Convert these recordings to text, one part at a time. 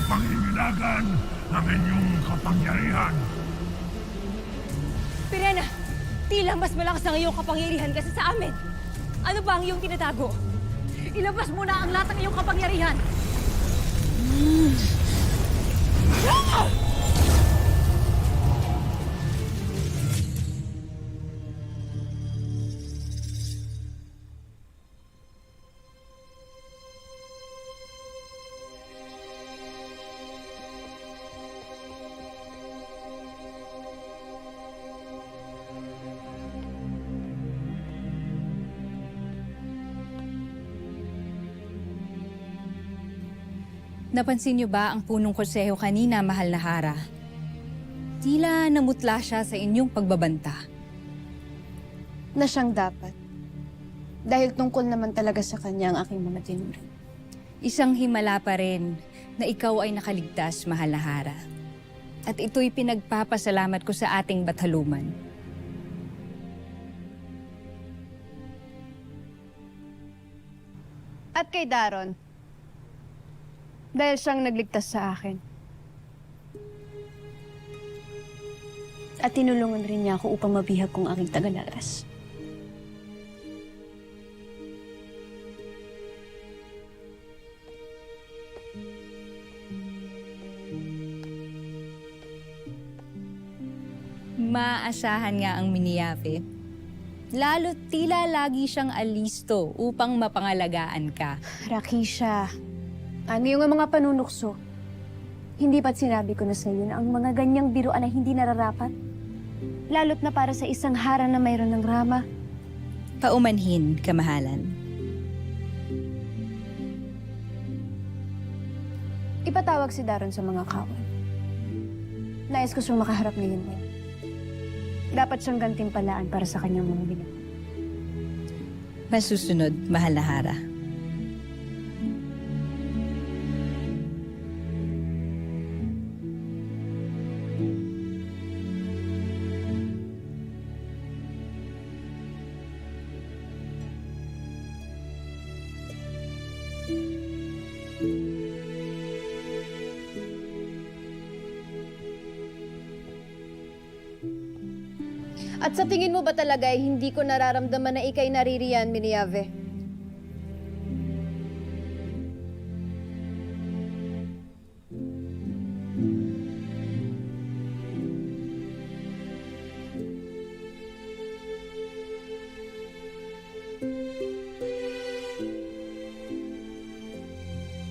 upang inilagan ang inyong kapangyarihan. Pirena, tila mas malakas ang iyong kapangyarihan kasi sa amin. Ano ba ang iyong tinatago? Ilabas mo na ang lahat ng iyong kapangyarihan! Napansin niyo ba ang punong konseho kanina, mahal na Hara? Tila namutla siya sa inyong pagbabanta. Na siyang dapat. Dahil tungkol naman talaga sa kanya ang aking mga tinuri. Isang himala pa rin na ikaw ay nakaligtas, mahal na Hara. At ito'y pinagpapasalamat ko sa ating bathaluman. At kay Daron, dahil siyang nagligtas sa akin. At tinulungan rin niya ako upang mabihag kong aking tagalaras. Maasahan nga ang Miniape. Lalo't tila lagi siyang alisto upang mapangalagaan ka. Rakisha, ano yung mga panunukso? Hindi ba't sinabi ko na sa iyo na ang mga ganyang biruan ay hindi nararapat? Lalo't na para sa isang hara na mayroon ng rama. Paumanhin, kamahalan. Ipatawag si Daron sa mga kawan. Nais ko siyang makaharap ngayon din. Dapat siyang gantimpalaan para sa kanyang mga ginawa. Masusunod, mahal na Hara. At sa tingin mo ba talaga ay hindi ko nararamdaman na ikay naririyan, Miniave?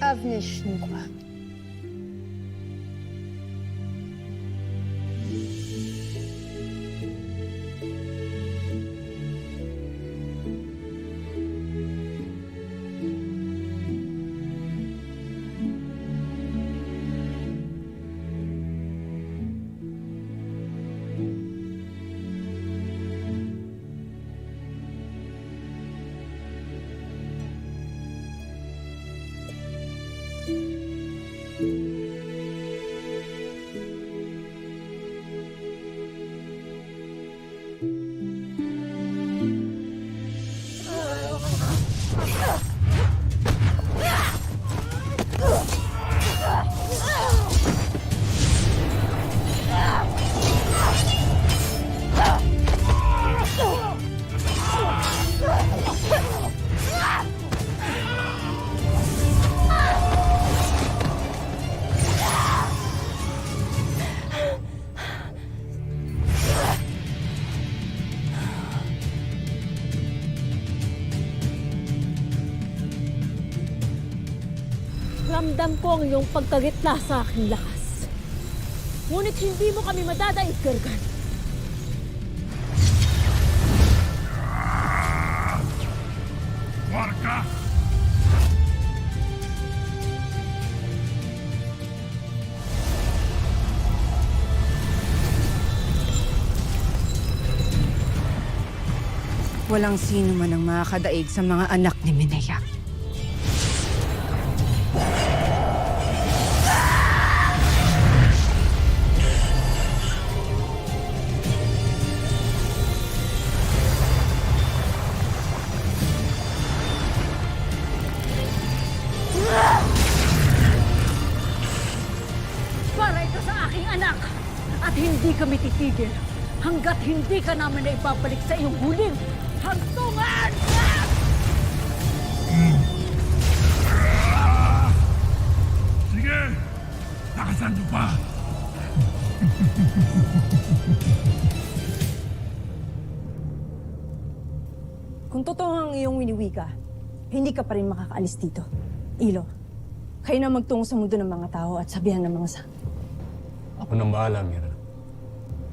Avnishnukwa. Ramdam ko ang iyong pagkagitla sa aking lakas. Ngunit hindi mo kami madadaig, Gergan. Warka! Walang sino man ang makakadaig sa mga anak ni Minaya. anak! At hindi kami titigil hanggat hindi ka namin na ibabalik sa iyong huling hantungan! Sige! Takasan niyo pa! Kung totoo ang iyong winiwika, hindi ka pa rin makakaalis dito. Ilo, kayo na magtungo sa mundo ng mga tao at sabihan ng mga sangre. Ako nang bahala, Mira.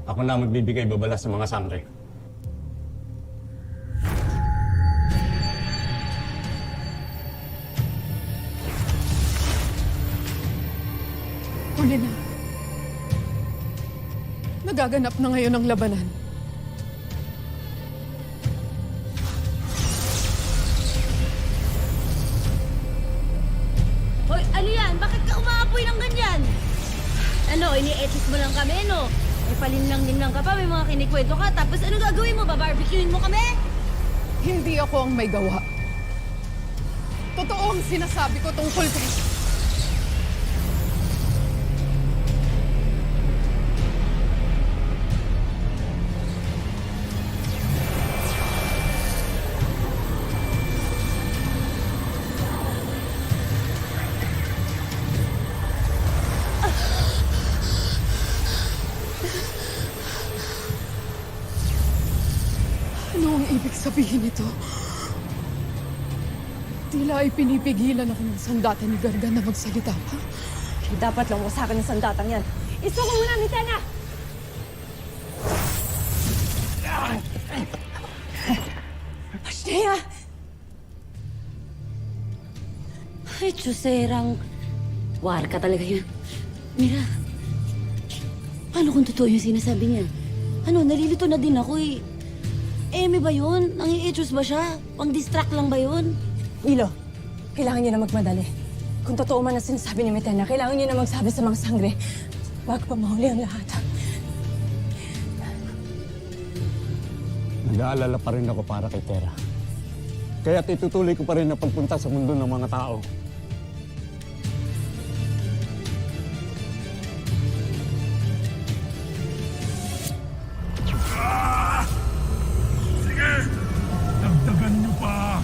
Ako na magbibigay babala sa mga sangre. Huli na. Nagaganap na ngayon ang labanan. Hoy, ano yan? Bakit ka umaapoy ng ganyan? Ano, ini-etchis mo lang kami, no? May palinlang-linlang ka pa, may mga kinikwento ka, tapos ano gagawin mo? Babarbecuein mo kami? Hindi ako ang may gawa. Totoo ang sinasabi ko tungkol kay... Ano ang ibig sabihin nito? Tila ay pinipigilan ako ng sandata ni Gargan na magsalita pa. Dapat lang wasakan ng sandatang yan. Isuko mo na, Mitena! Ashlea! Ay, Chuserang. War ka talaga yun. Mira, paano kung totoo yung sinasabi niya? Ano, nalilito na din ako eh. Eme ba yun? Nangi-etus ba siya? Pang-distract lang ba yun? Ilo, kailangan niyo na magmadali. Kung totoo man ang sinasabi ni Mitena, kailangan niyo na magsabi sa mga sangre bago pa mahuli ang lahat. Nag-aalala pa rin ako para kay Tera. Kaya't itutuloy ko pa rin na pagpunta sa mundo ng mga tao. Sige! Dagdagan niyo pa!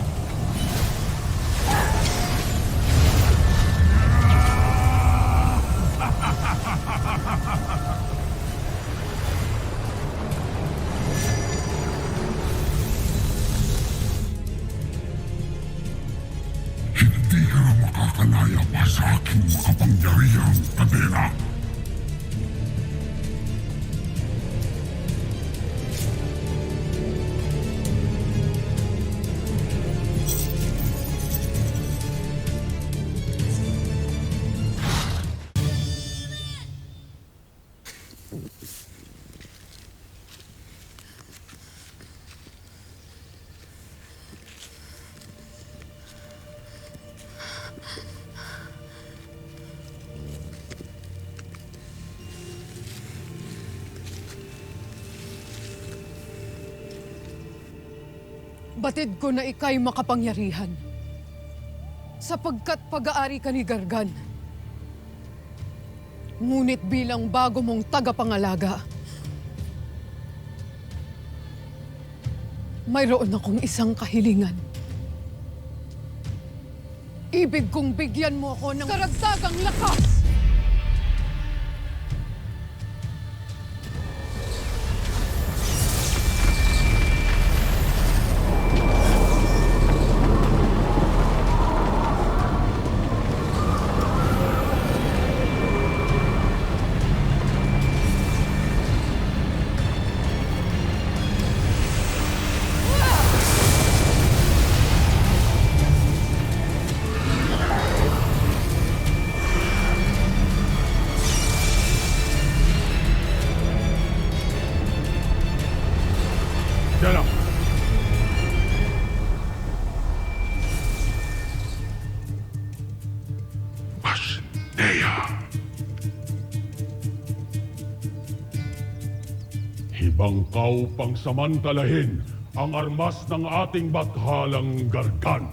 Hindi ka na makakalaya pa sa aking makapangyarihang kadena. Batid ko na ika'y makapangyarihan. Sapagkat pag-aari ka ni Gargan. Ngunit bilang bago mong tagapangalaga, mayroon akong isang kahilingan. Ibig kong bigyan mo ako ng karagdagang lakas! Yan lang. Ashdea. Hibangkaw pangsamantalahin ang armas ng ating bathalang Gargan.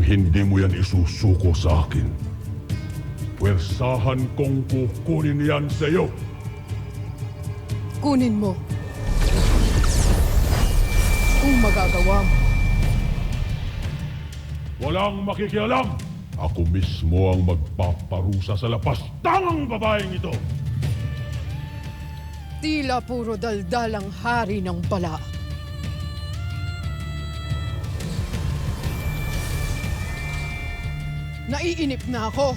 hindi mo yan isusuko sa akin, pwersahan kong kukunin yan sa'yo. Kunin mo. Kung magagawa mo. Walang makikialam. Ako mismo ang magpaparusa sa lapastangang babaeng ito. Tila puro daldalang hari ng bala. Naiinip na ako.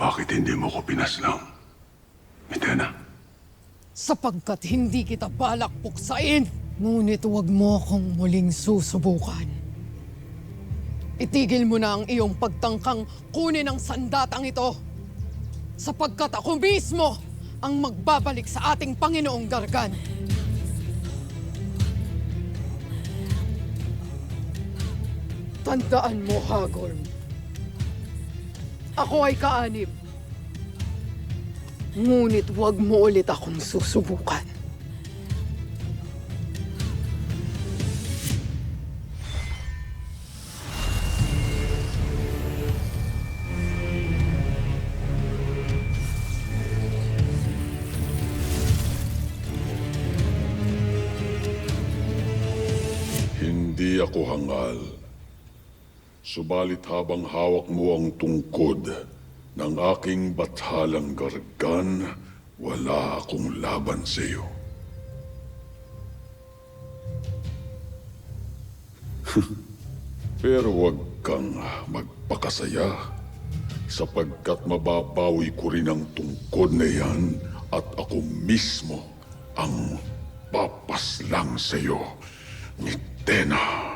Bakit hindi mo ko pinaslang? Mitena, Sapagkat hindi kita balak puksain. Ngunit huwag mo akong muling susubukan. Itigil mo na ang iyong pagtangkang kunin ang sandatang ito. Sapagkat ako mismo ang magbabalik sa ating Panginoong Gargan. Tandaan mo, Hagorn. Ako ay kaanib. Ngunit huwag mo ulit akong susubukan. hindi ako hangal. Subalit habang hawak mo ang tungkod ng aking bathalang Gargan, wala akong laban sa iyo. Pero huwag kang magpakasaya, sapagkat mababawi ko rin ang tungkod na yan at ako mismo ang papaslang sa iyo, Mitena.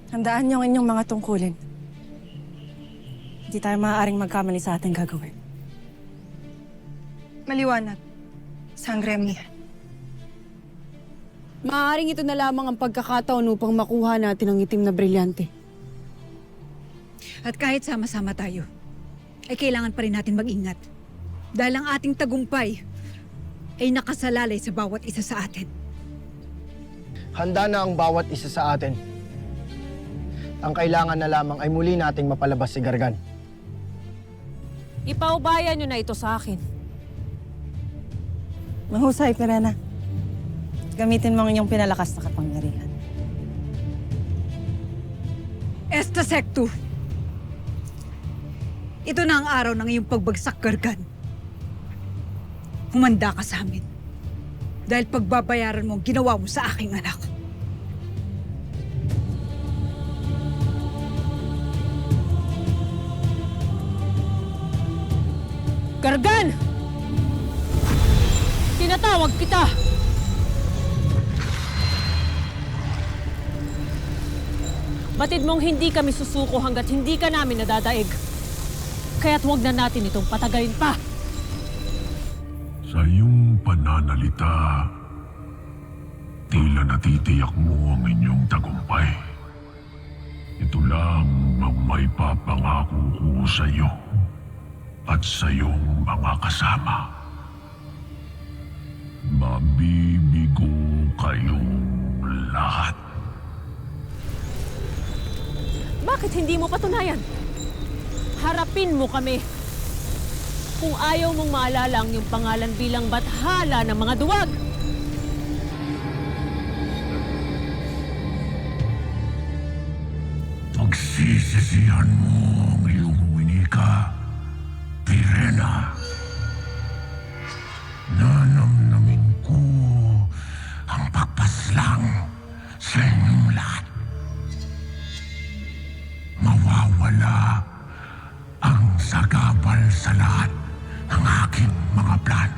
Handaan niyo ang inyong mga tungkulin. Hindi tayo maaaring magkamali sa ating gagawin. Maliwanag. Sangre mia. Maaaring ito na lamang ang pagkakataon upang makuha natin ang itim na brilyante. At kahit sama-sama tayo, ay kailangan pa rin natin mag-ingat. Dahil ang ating tagumpay ay nakasalalay sa bawat isa sa atin. Handa na ang bawat isa sa atin. Ang kailangan na lamang ay muli nating mapalabas si Gargan. Ipaubayan niyo na ito sa akin. Mahusay, Perena. Gamitin mo ang inyong pinalakas na kapangyarihan. Esta Sectu! Ito na ang araw ng iyong pagbagsak, Gargan. Humanda ka sa amin. Dahil pagbabayaran mo ang ginawa mo sa aking anak. Gargan! Tinatawag kita! Batid mong hindi kami susuko hanggat hindi ka namin nadadaig. Kaya't huwag na natin itong patagalin pa. Sa iyong pananalita, tila natitiyak mo ang inyong tagumpay. Ito lang ang may papangako ko sa iyo at sa iyong mga kasama. Mabibigo kayong lahat. Bakit hindi mo patunayan? Harapin mo kami. Kung ayaw mong maalala ang iyong pangalan bilang bathala ng mga duwag. Pagsisisihan mo ang iyong winika, Tirena. Nanamnamin ko ang pagpaslang sa inyong lahat. Mawawala ang sagabal sa lahat ng aking mga plan.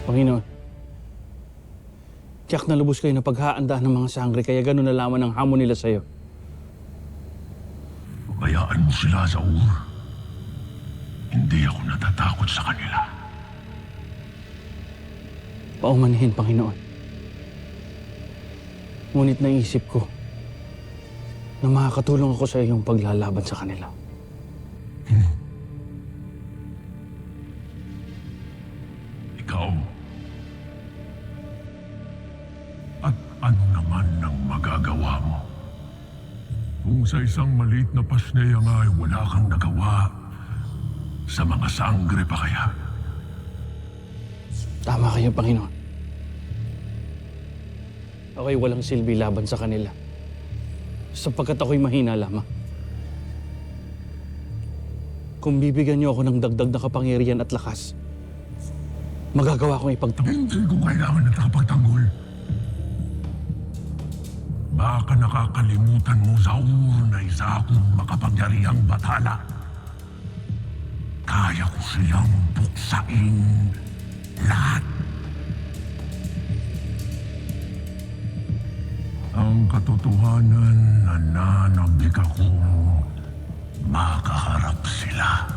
Panginoon, tiyak na lubos kayo na paghaandaan ng mga sangre, kaya gano'n na lamang ang hamon nila sa'yo. Bayaan mo sila, Zaur. Hindi ako natatakot sa kanila. Paumanhin, Panginoon. Ngunit naisip ko na makakatulong ako sa iyong paglalaban sa kanila. Ikaw? At ano naman ang magagawa mo? Kung sa isang maliit na pasneya nga ay wala kang nagawa, sa mga sangre pa kaya? Tama kayo, Panginoon. Ako'y walang silbi laban sa kanila. Sapagkat ako'y mahina lamang. Kung bibigyan niyo ako ng dagdag na kapangyarihan at lakas, magagawa kong ipagtanggol. Hindi ko kailangan ng takapagtanggol. Baka nakakalimutan mo, Zaur, na isa akong makapangyarihang bathala. Kaya ko silang buksain lahat. Ang katotohanan na nanabig ako, makaharap sila.